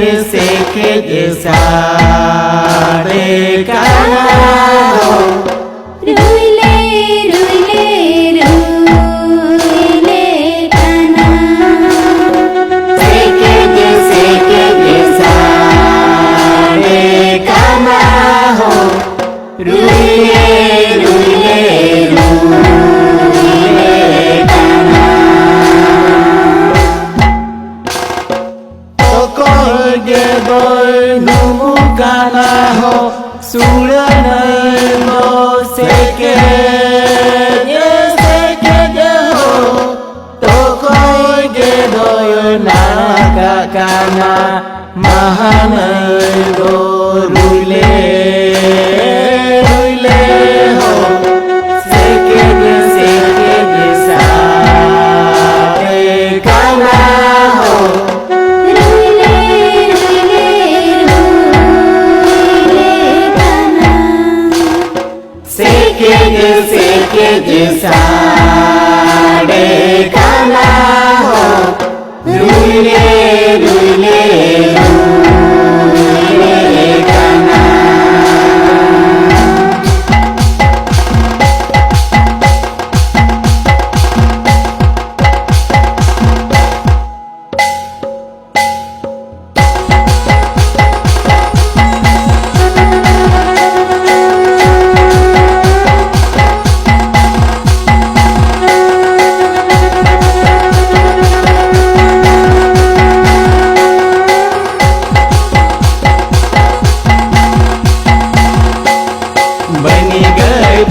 seke sare kana ho ruile ruile ruile kana seke sare kana ho ruile ruile ruile kana tokol ge boy numu kana ho suranai mo seke ho tokol ge boy naka kana mahanai go ruile ruile ho seke sare kana ho ruile ruile ruile kana seke sare kana ho ruile ruile ruile kana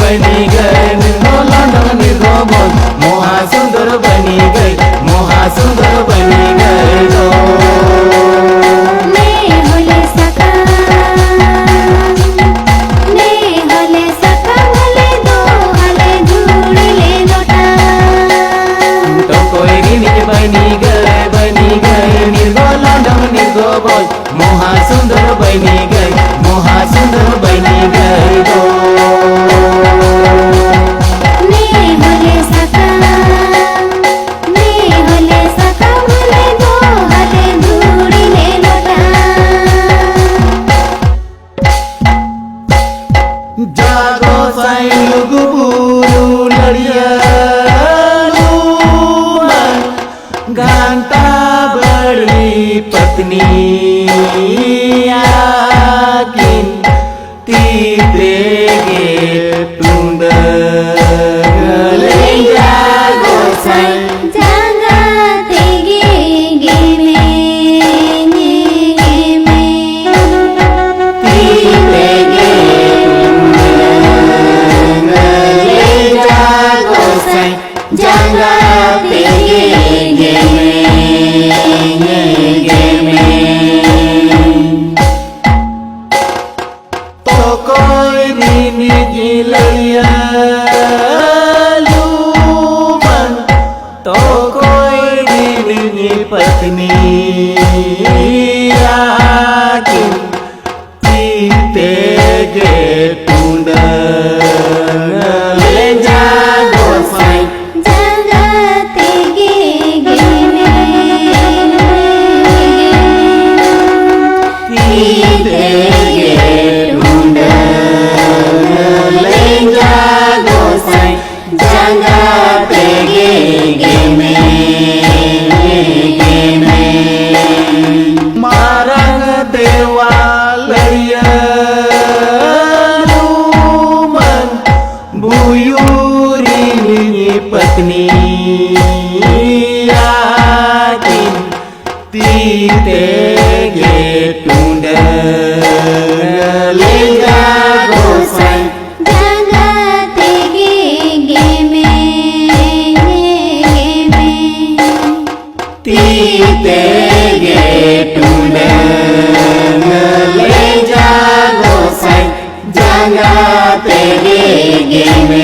बनी गए निर्गोबोल मोहा सुंदर बनी गई मोहा सुंदर बनी गई तो ने होले सका होले दो हले झूड़ले लोटा तो कोई गिनी बनी गई निर्गोबोल मोहा सुंदर बनी गई मोहा सुंदर बनी गई तो जागो साईं लुगुबुरु लड़ियालू मन गांता बड़ी पत्नी आकिन तीते गे तुंद गले जागो साईं जागा तेगे गे में तीते गे जागा तेगे गे तो कोई रीनी जिलैया लूमन तो कोई रीनी पत्नी आकिन तीते गे तुंद ले जागो साईं जागा तेगे गे में तीते गे तुंद ले जागो साईं जागा तेगे गे में मारंग देवा लड़िया मन बुयूरी पत्नी आकिन तीते गे तुंड ले जागो साईं जागा तेगे गे में तीते गे तुंड ले जागो साईं जागा तेगे गे में